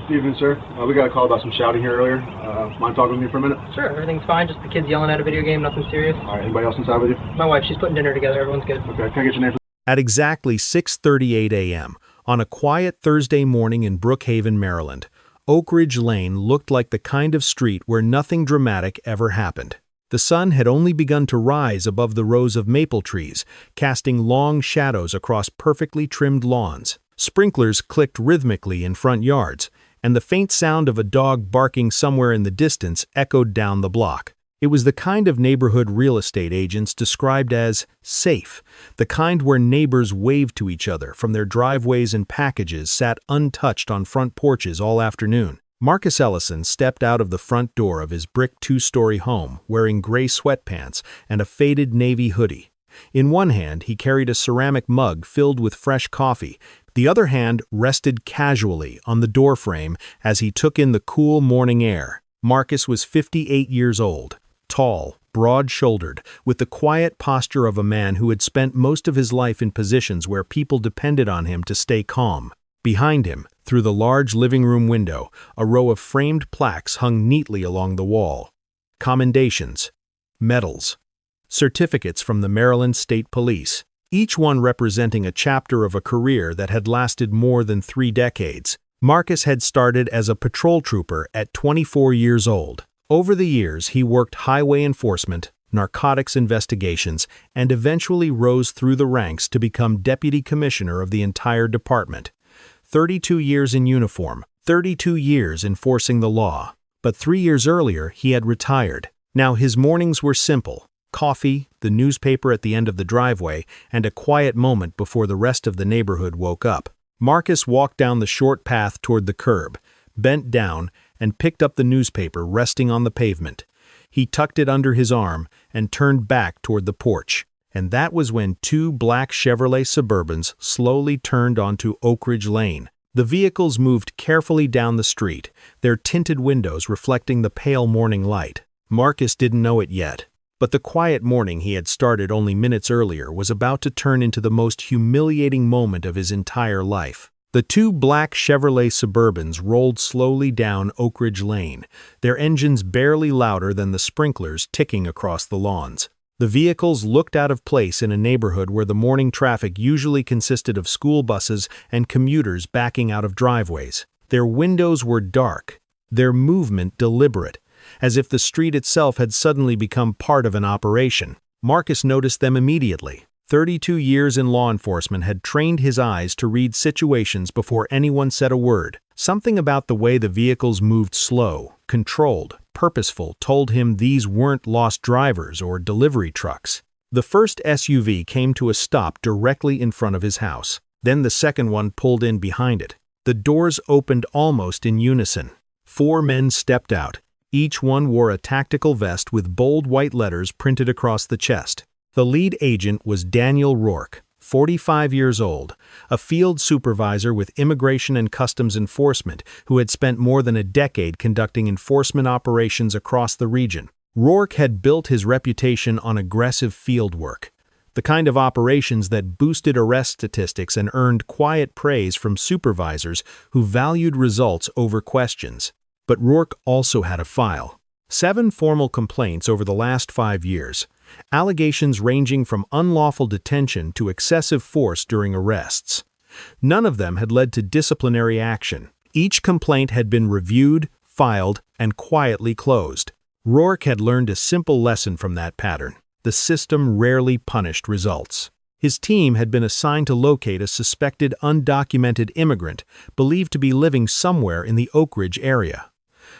Evening, sir. We got a call about some shouting here earlier. Mind talking with me for a minute? Sure, everything's fine. Just the kids yelling at a video game, nothing serious. All right, anybody else inside with you? My wife, she's putting dinner together. Everyone's good. Okay, can I get your name? At exactly 6:38 a.m., on a quiet Thursday morning in Brookhaven, Maryland, Oak Ridge Lane looked like the kind of street where nothing dramatic ever happened. The sun had only begun to rise above the rows of maple trees, casting long shadows across perfectly trimmed lawns. Sprinklers clicked rhythmically in front yards, and the faint sound of a dog barking somewhere in the distance echoed down the block. It was the kind of neighborhood real estate agents described as safe, the kind where neighbors waved to each other from their driveways and packages sat untouched on front porches all afternoon. Marcus Ellison stepped out of the front door of his brick two-story home wearing gray sweatpants and a faded navy hoodie. In one hand, he carried a ceramic mug filled with fresh coffee. The other hand rested casually on the doorframe as he took in the cool morning air. Marcus was 58 years old, tall, broad-shouldered, with the quiet posture of a man who had spent most of his life in positions where people depended on him to stay calm. Behind him, through the large living room window, a row of framed plaques hung neatly along the wall. Commendations, medals, certificates from the Maryland State Police, each one representing a chapter of a career that had lasted more than 3 decades. Marcus had started as a patrol trooper at 24 years old. Over the years, he worked highway enforcement, narcotics investigations, and eventually rose through the ranks to become deputy commissioner of the entire department. 32 years in uniform, 32 years enforcing the law. But 3 years earlier, he had retired. Now his mornings were simple: coffee, the newspaper at the end of the driveway, and a quiet moment before the rest of the neighborhood woke up. Marcus walked down the short path toward the curb, bent down, and picked up the newspaper resting on the pavement. He tucked it under his arm and turned back toward the porch. And that was when 2 black Chevrolet Suburbans slowly turned onto Oak Ridge Lane. The vehicles moved carefully down the street, their tinted windows reflecting the pale morning light. Marcus didn't know it yet, but the quiet morning he had started only minutes earlier was about to turn into the most humiliating moment of his entire life. The 2 black Chevrolet Suburbans rolled slowly down Oak Ridge Lane, their engines barely louder than the sprinklers ticking across the lawns. The vehicles looked out of place in a neighborhood where the morning traffic usually consisted of school buses and commuters backing out of driveways. Their windows were dark, their movement deliberate, as if the street itself had suddenly become part of an operation. Marcus noticed them immediately. 32 years in law enforcement had trained his eyes to read situations before anyone said a word. Something about the way the vehicles moved slow, controlled, purposeful told him these weren't lost drivers or delivery trucks. The first SUV came to a stop directly in front of his house. Then the second one pulled in behind it. The doors opened almost in unison. 4 men stepped out. Each one wore a tactical vest with bold white letters printed across the chest. The lead agent was Daniel Rourke, 45 years old, a field supervisor with Immigration and Customs Enforcement who had spent more than a decade conducting enforcement operations across the region. Rourke had built his reputation on aggressive field work, the kind of operations that boosted arrest statistics and earned quiet praise from supervisors who valued results over questions. But Rourke also had a file. 7 formal complaints over the last 5 years, allegations ranging from unlawful detention to excessive force during arrests. None of them had led to disciplinary action. Each complaint had been reviewed, filed, and quietly closed. Rourke had learned a simple lesson from that pattern: the system rarely punished results. His team had been assigned to locate a suspected undocumented immigrant believed to be living somewhere in the Oak Ridge area.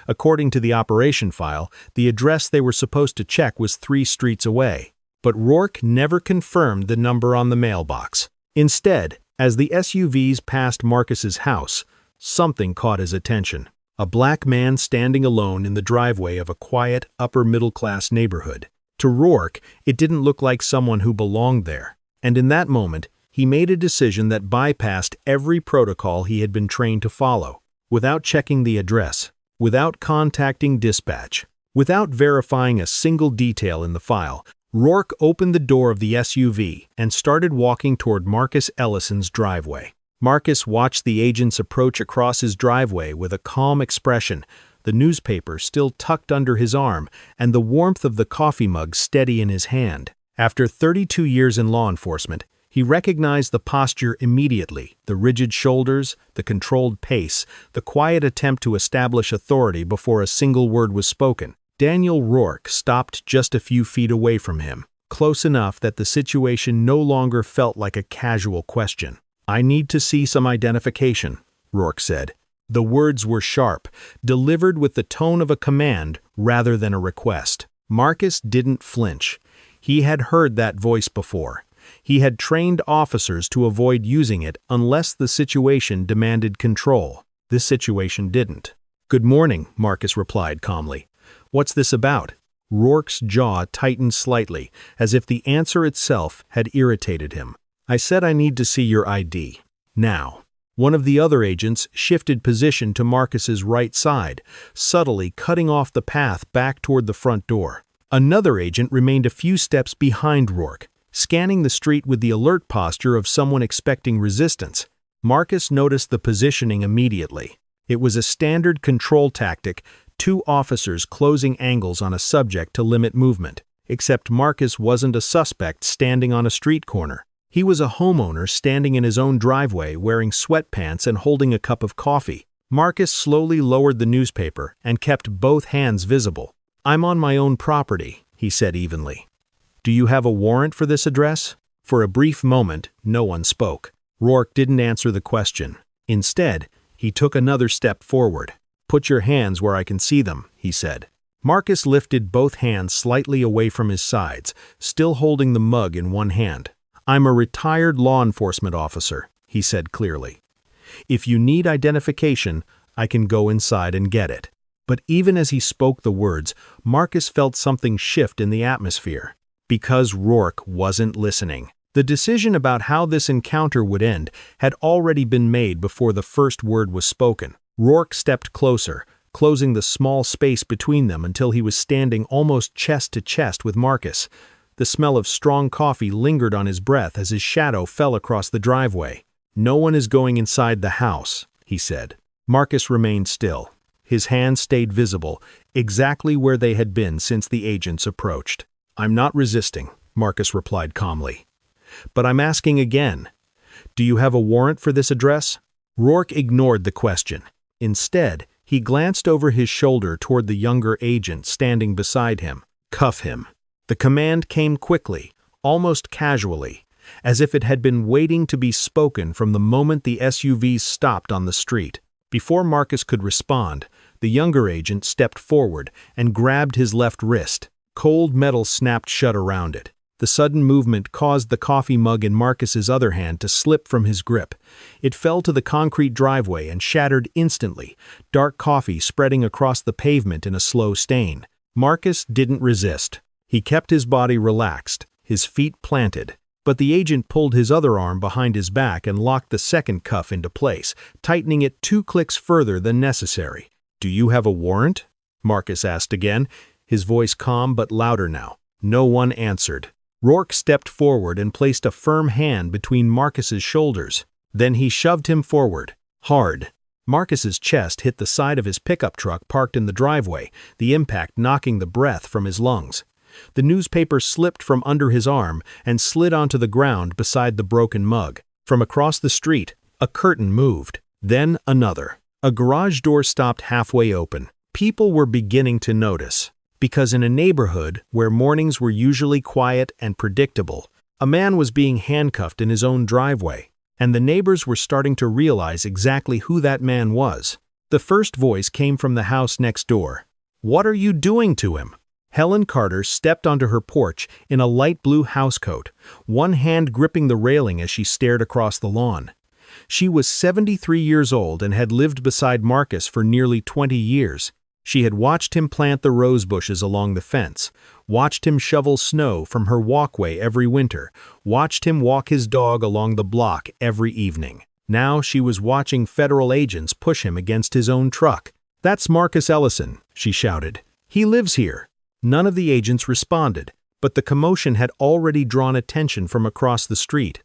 According to the operation file, the address they were supposed to check was 3 streets away, but Rourke never confirmed the number on the mailbox. Instead, as the SUVs passed Marcus's house, something caught his attention. A black man standing alone in the driveway of a quiet, upper-middle-class neighborhood. To Rourke, it didn't look like someone who belonged there, and in that moment, he made a decision that bypassed every protocol he had been trained to follow. Without checking the address, without contacting dispatch, without verifying a single detail in the file, Rourke opened the door of the SUV and started walking toward Marcus Ellison's driveway. Marcus watched the agents approach across his driveway with a calm expression, the newspaper still tucked under his arm and the warmth of the coffee mug steady in his hand. After 32 years in law enforcement, he recognized the posture immediately, the rigid shoulders, the controlled pace, the quiet attempt to establish authority before a single word was spoken. Daniel Rourke stopped just a few feet away from him, close enough that the situation no longer felt like a casual question. "I need to see some identification," Rourke said. The words were sharp, delivered with the tone of a command rather than a request. Marcus didn't flinch. He had heard that voice before. He had trained officers to avoid using it unless the situation demanded control. This situation didn't. "Good morning," Marcus replied calmly. "What's this about?" Rourke's jaw tightened slightly, as if the answer itself had irritated him. "I said I need to see your ID. Now." One of the other agents shifted position to Marcus's right side, subtly cutting off the path back toward the front door. Another agent remained a few steps behind Rourke, scanning the street with the alert posture of someone expecting resistance. Marcus noticed the positioning immediately. It was a standard control tactic, two officers closing angles on a subject to limit movement, except Marcus wasn't a suspect standing on a street corner. He was a homeowner standing in his own driveway wearing sweatpants and holding a cup of coffee. Marcus slowly lowered the newspaper and kept both hands visible. "I'm on my own property," he said evenly. "Do you have a warrant for this address?" For a brief moment, no one spoke. Rourke didn't answer the question. Instead, he took another step forward. "Put your hands where I can see them," he said. Marcus lifted both hands slightly away from his sides, still holding the mug in one hand. "I'm a retired law enforcement officer," he said clearly. "If you need identification, I can go inside and get it." But even as he spoke the words, Marcus felt something shift in the atmosphere. Because Rourke wasn't listening. The decision about how this encounter would end had already been made before the first word was spoken. Rourke stepped closer, closing the small space between them until he was standing almost chest to chest with Marcus. The smell of strong coffee lingered on his breath as his shadow fell across the driveway. "No one is going inside the house," he said. Marcus remained still. His hands stayed visible, exactly where they had been since the agents approached. "I'm not resisting," Marcus replied calmly. "But I'm asking again. Do you have a warrant for this address?" Rourke ignored the question. Instead, he glanced over his shoulder toward the younger agent standing beside him. "Cuff him." The command came quickly, almost casually, as if it had been waiting to be spoken from the moment the SUVs stopped on the street. Before Marcus could respond, the younger agent stepped forward and grabbed his left wrist. Cold metal snapped shut around it. The sudden movement caused the coffee mug in Marcus's other hand to slip from his grip. It fell to the concrete driveway and shattered instantly, dark coffee spreading across the pavement in a slow stain. Marcus didn't resist. He kept his body relaxed, his feet planted. But the agent pulled his other arm behind his back and locked the second cuff into place, tightening it 2 clicks further than necessary. "Do you have a warrant?" Marcus asked again, his voice calm but louder now. No one answered. Rourke stepped forward and placed a firm hand between Marcus's shoulders. Then he shoved him forward, hard. Marcus's chest hit the side of his pickup truck parked in the driveway, the impact knocking the breath from his lungs. The newspaper slipped from under his arm and slid onto the ground beside the broken mug. From across the street, a curtain moved, then another. A garage door stopped halfway open. People were beginning to notice. Because in a neighborhood where mornings were usually quiet and predictable, a man was being handcuffed in his own driveway, and the neighbors were starting to realize exactly who that man was. The first voice came from the house next door. "What are you doing to him?" Helen Carter stepped onto her porch in a light blue housecoat, one hand gripping the railing as she stared across the lawn. She was 73 years old and had lived beside Marcus for nearly 20 years. She had watched him plant the rose bushes along the fence, watched him shovel snow from her walkway every winter, watched him walk his dog along the block every evening. Now she was watching federal agents push him against his own truck. "That's Marcus Ellison," she shouted. "He lives here." None of the agents responded, but the commotion had already drawn attention from across the street.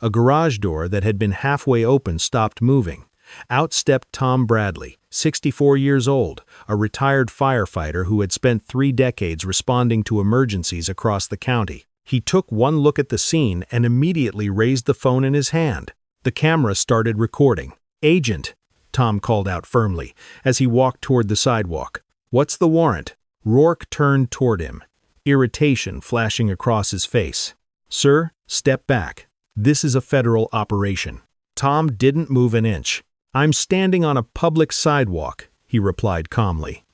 A garage door that had been halfway open stopped moving. Out stepped Tom Bradley, 64 years old, a retired firefighter who had spent 3 decades responding to emergencies across the county. He took one look at the scene and immediately raised the phone in his hand. The camera started recording. "Agent," Tom called out firmly as he walked toward the sidewalk. "What's the warrant?" Rourke turned toward him, irritation flashing across his face. "Sir, step back. This is a federal operation." Tom didn't move an inch. "I'm standing on a public sidewalk," he replied calmly.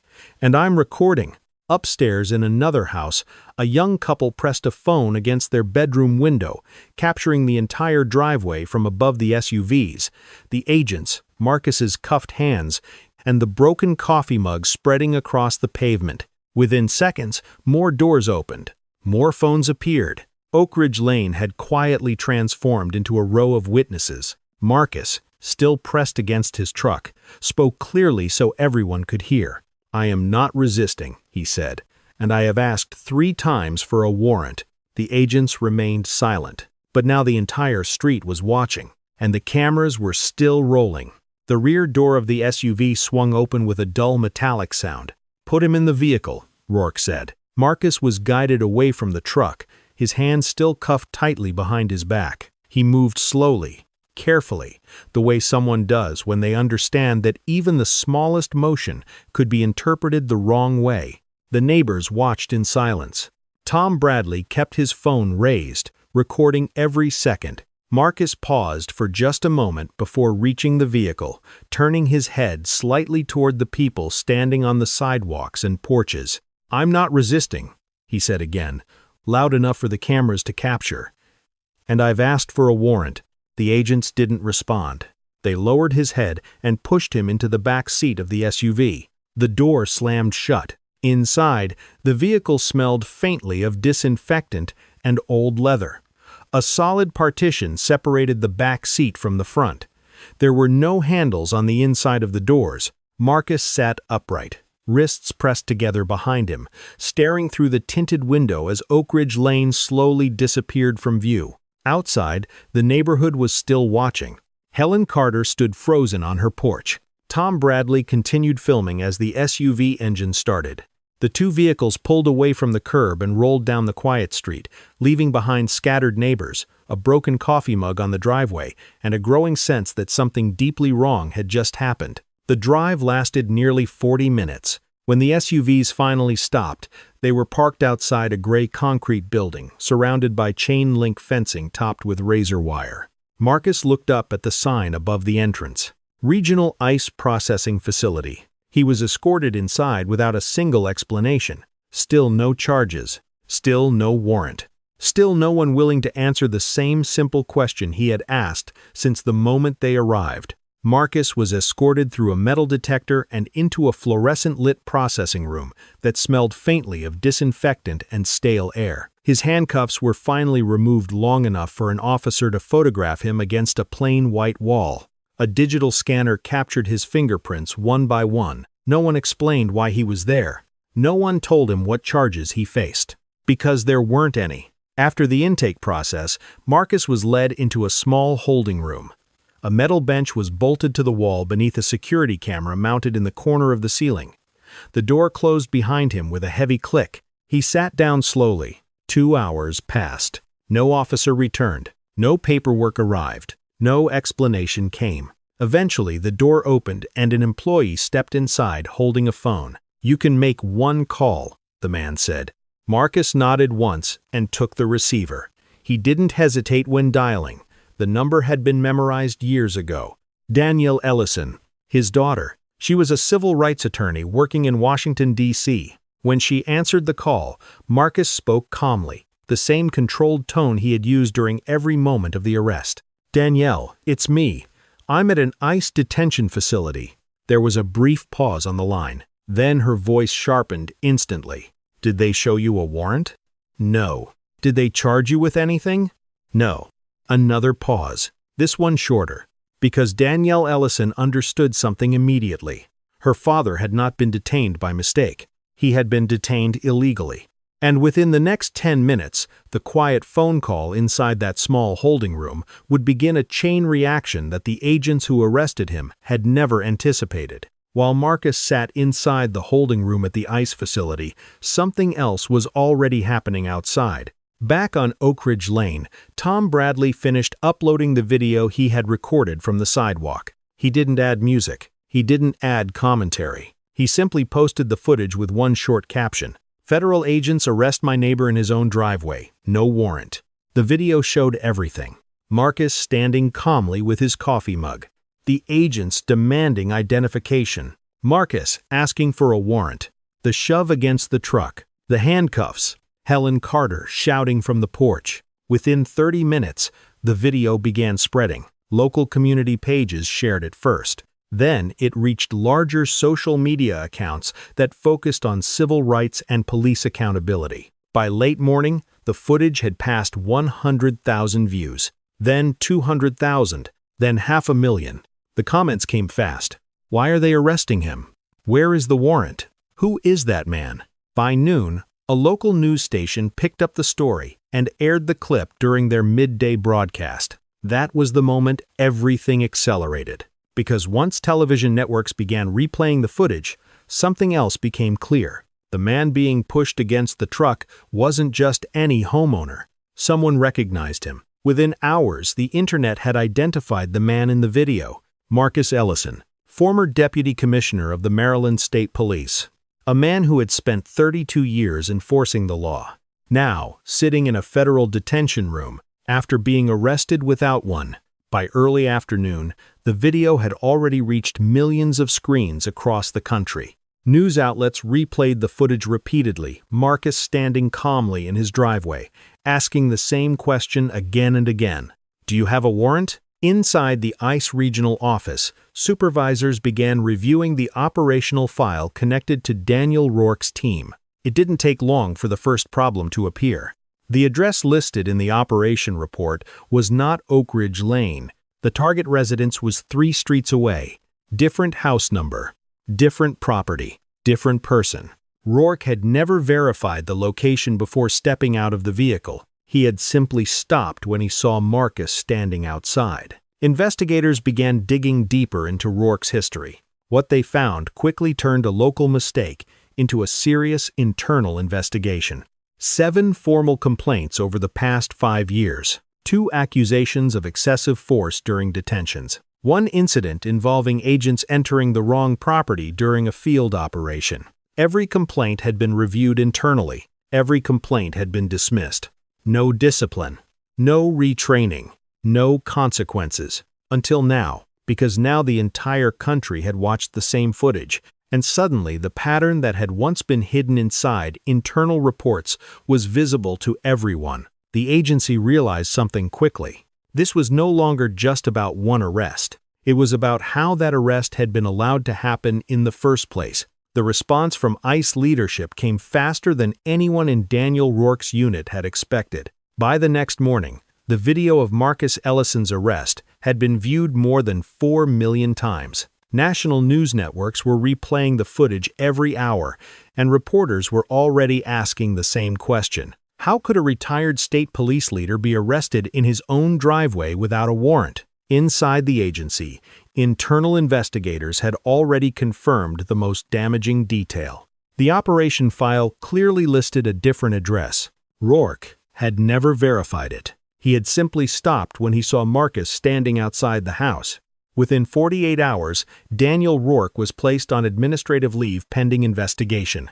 "And I'm recording." Upstairs in another house, a young couple pressed a phone against their bedroom window, capturing the entire driveway from above the SUVs, the agents, Marcus's cuffed hands, and the broken coffee mug spreading across the pavement. Within seconds, more doors opened. More phones appeared. Oak Ridge Lane had quietly transformed into a row of witnesses. Marcus, still pressed against his truck, spoke clearly so everyone could hear. "I am not resisting," he said, "and I have asked 3 times for a warrant." The agents remained silent, but now the entire street was watching, and the cameras were still rolling. The rear door of the SUV swung open with a dull metallic sound. "Put him in the vehicle," Rourke said. Marcus was guided away from the truck, his hands still cuffed tightly behind his back. He moved slowly, carefully, the way someone does when they understand that even the smallest motion could be interpreted the wrong way. The neighbors watched in silence. Tom Bradley kept his phone raised, recording every second. Marcus paused for just a moment before reaching the vehicle, turning his head slightly toward the people standing on the sidewalks and porches. "I'm not resisting," he said again, loud enough for the cameras to capture. "And I've asked for a warrant." The agents didn't respond. They lowered his head and pushed him into the back seat of the SUV. The door slammed shut. Inside, the vehicle smelled faintly of disinfectant and old leather. A solid partition separated the back seat from the front. There were no handles on the inside of the doors. Marcus sat upright, wrists pressed together behind him, staring through the tinted window as Oak Ridge Lane slowly disappeared from view. Outside, the neighborhood was still watching. Helen Carter stood frozen on her porch. Tom Bradley continued filming as the SUV engine started. The 2 vehicles pulled away from the curb and rolled down the quiet street, leaving behind scattered neighbors, a broken coffee mug on the driveway, and a growing sense that something deeply wrong had just happened. The drive lasted nearly 40 minutes. When the SUVs finally stopped, they were parked outside a gray concrete building, surrounded by chain-link fencing topped with razor wire. Marcus looked up at the sign above the entrance. Regional Ice Processing Facility. He was escorted inside without a single explanation. Still no charges. Still no warrant. Still no one willing to answer the same simple question he had asked since the moment they arrived. Marcus was escorted through a metal detector and into a fluorescent-lit processing room that smelled faintly of disinfectant and stale air. His handcuffs were finally removed long enough for an officer to photograph him against a plain white wall. A digital scanner captured his fingerprints one by one. No one explained why he was there. No one told him what charges he faced. Because there weren't any. After the intake process, Marcus was led into a small holding room. A metal bench was bolted to the wall beneath a security camera mounted in the corner of the ceiling. The door closed behind him with a heavy click. He sat down slowly. 2 hours passed. No officer returned. No paperwork arrived. No explanation came. Eventually, the door opened and an employee stepped inside holding a phone. "You can make 1 call," the man said. Marcus nodded once and took the receiver. He didn't hesitate when dialing. The number had been memorized years ago. Danielle Ellison, his daughter. She was a civil rights attorney working in Washington, D.C. When she answered the call, Marcus spoke calmly, the same controlled tone he had used during every moment of the arrest. "Danielle, it's me. I'm at an ICE detention facility." There was a brief pause on the line. Then her voice sharpened instantly. "Did they show you a warrant?" "No." "Did they charge you with anything?" "No." Another pause, this one shorter, because Danielle Ellison understood something immediately. Her father had not been detained by mistake. He had been detained illegally. And within the next 10 minutes, the quiet phone call inside that small holding room would begin a chain reaction that the agents who arrested him had never anticipated. While Marcus sat inside the holding room at the ICE facility, something else was already happening outside. Back on Oak Ridge Lane, Tom Bradley finished uploading the video he had recorded from the sidewalk. He didn't add music. He didn't add commentary. He simply posted the footage with one short caption: "Federal agents arrest my neighbor in his own driveway. No warrant." The video showed everything. Marcus standing calmly with his coffee mug. The agents demanding identification. Marcus asking for a warrant. The shove against the truck. The handcuffs. Helen Carter shouting from the porch. Within 30 minutes, the video began spreading. Local community pages shared it first. Then it reached larger social media accounts that focused on civil rights and police accountability. By late morning, the footage had passed 100,000 views, then 200,000, then 500,000. The comments came fast. Why are they arresting him? Where is the warrant? Who is that man? By noon, a local news station picked up the story and aired the clip during their midday broadcast. That was the moment everything accelerated. Because once television networks began replaying the footage, something else became clear. The man being pushed against the truck wasn't just any homeowner. Someone recognized him. Within hours, the internet had identified the man in the video: Marcus Ellison, former deputy commissioner of the Maryland State Police. A man who had spent 32 years enforcing the law. Now, sitting in a federal detention room, after being arrested without one. By early afternoon, the video had already reached millions of screens across the country. News outlets replayed the footage repeatedly, Marcus standing calmly in his driveway, asking the same question again and again. "Do you have a warrant?" Inside the ICE regional office, supervisors began reviewing the operational file connected to Daniel Rourke's team. It didn't take long for the first problem to appear. The address listed in the operation report was not Oak Ridge Lane. The target residence was 3 streets away. Different house number, different property, different person. Rourke had never verified the location before stepping out of the vehicle. He had simply stopped when he saw Marcus standing outside. Investigators began digging deeper into Rourke's history. What they found quickly turned a local mistake into a serious internal investigation. 7 formal complaints over the past 5 years. 2 accusations of excessive force during detentions. 1 incident involving agents entering the wrong property during a field operation. Every complaint had been reviewed internally. Every complaint had been dismissed. No discipline. No retraining. No consequences. Until now, because now the entire country had watched the same footage, and suddenly the pattern that had once been hidden inside internal reports was visible to everyone. The agency realized something quickly. This was no longer just about one arrest. It was about how that arrest had been allowed to happen in the first place. The response from ICE leadership came faster than anyone in Daniel Rourke's unit had expected. By the next morning, the video of Marcus Ellison's arrest had been viewed more than 4 million times. National news networks were replaying the footage every hour, and reporters were already asking the same question. How could a retired state police leader be arrested in his own driveway without a warrant? Inside the agency, internal investigators had already confirmed the most damaging detail. The operation file clearly listed a different address. Rourke had never verified it. He had simply stopped when he saw Marcus standing outside the house. Within 48 hours, Daniel Rourke was placed on administrative leave pending investigation.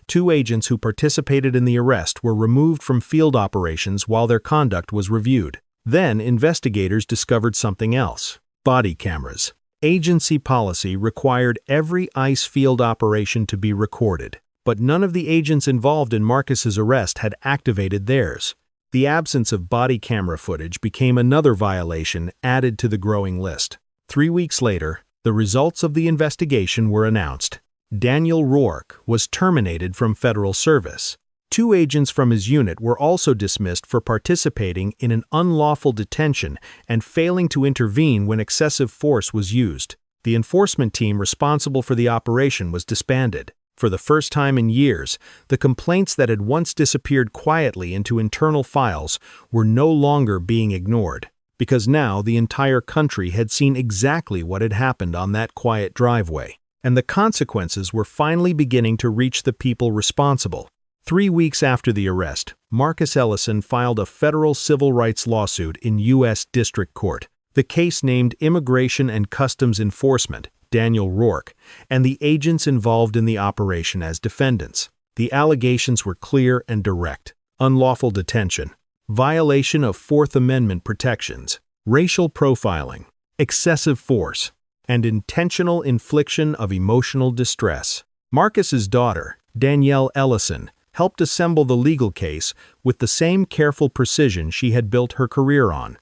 2 agents who participated in the arrest were removed from field operations while their conduct was reviewed. Then investigators discovered something else: body cameras. Agency policy required every ICE field operation to be recorded, but none of the agents involved in Marcus's arrest had activated theirs. The absence of body camera footage became another violation added to the growing list. 3 weeks later, the results of the investigation were announced. Daniel Rourke was terminated from federal service. 2 agents from his unit were also dismissed for participating in an unlawful detention and failing to intervene when excessive force was used. The enforcement team responsible for the operation was disbanded. For the first time in years, the complaints that had once disappeared quietly into internal files were no longer being ignored, because now the entire country had seen exactly what had happened on that quiet driveway, and the consequences were finally beginning to reach the people responsible. 3 weeks after the arrest, Marcus Ellison filed a federal civil rights lawsuit in U.S. District Court. The case named Immigration and Customs Enforcement, Daniel Rourke, and the agents involved in the operation as defendants. The allegations were clear and direct: unlawful detention, violation of Fourth Amendment protections, racial profiling, excessive force, and intentional infliction of emotional distress. Marcus's daughter, Danielle Ellison, helped assemble the legal case with the same careful precision she had built her career on.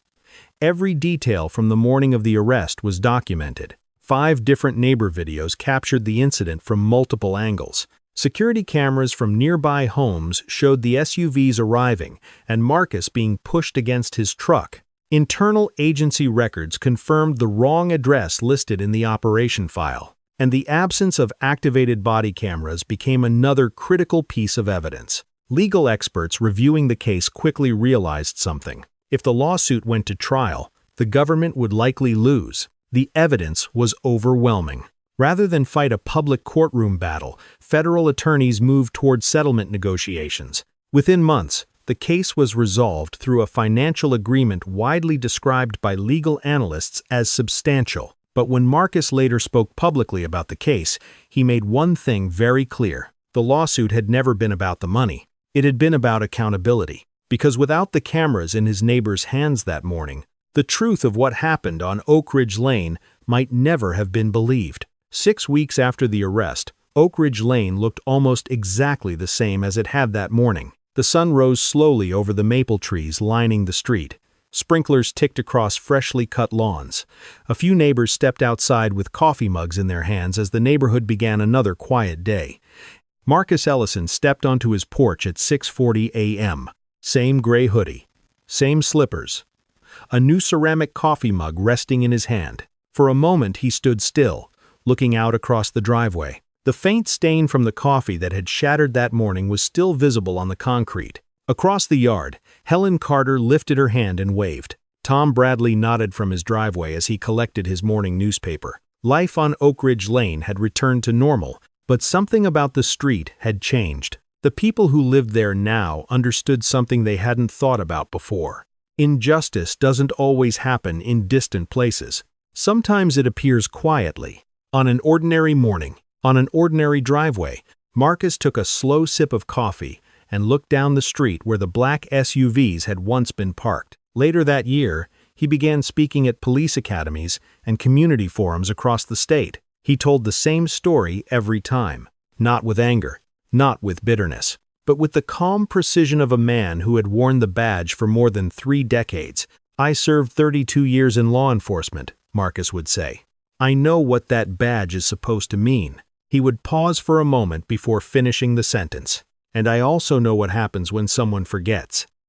Every detail from the morning of the arrest was documented. 5 different neighbor videos captured the incident from multiple angles. Security cameras from nearby homes showed the SUVs arriving and Marcus being pushed against his truck. Internal agency records confirmed the wrong address listed in the operation file, and the absence of activated body cameras became another critical piece of evidence. Legal experts reviewing the case quickly realized something. If the lawsuit went to trial, the government would likely lose. The evidence was overwhelming. Rather than fight a public courtroom battle, federal attorneys moved toward settlement negotiations. Within months, the case was resolved through a financial agreement widely described by legal analysts as substantial. But when Marcus later spoke publicly about the case, he made one thing very clear: the lawsuit had never been about the money. It had been about accountability. Because without the cameras in his neighbor's hands that morning, the truth of what happened on Oak Ridge Lane might never have been believed. 6 weeks after the arrest, Oak Ridge Lane looked almost exactly the same as it had that morning. The sun rose slowly over the maple trees lining the street. Sprinklers ticked across freshly cut lawns. A few neighbors stepped outside with coffee mugs in their hands as the neighborhood began another quiet day. Marcus Ellison stepped onto his porch at 6:40 a.m. Same gray hoodie, same slippers, a new ceramic coffee mug resting in his hand. For a moment he stood still, looking out across the driveway. The faint stain from the coffee that had shattered that morning was still visible on the concrete. Across the yard, Helen Carter lifted her hand and waved. Tom Bradley nodded from his driveway as he collected his morning newspaper. Life on Oak Ridge Lane had returned to normal, but something about the street had changed. The people who lived there now understood something they hadn't thought about before. Injustice doesn't always happen in distant places. Sometimes it appears quietly. On an ordinary morning, on an ordinary driveway, Marcus took a slow sip of coffee and looked down the street where the black SUVs had once been parked. Later that year, he began speaking at police academies and community forums across the state. He told the same story every time, not with anger, not with bitterness, but with the calm precision of a man who had worn the badge for more than 3 decades. "I served 32 years in law enforcement," Marcus would say. "I know what that badge is supposed to mean." He would pause for a moment before finishing the sentence. "And I also know what happens when someone forgets."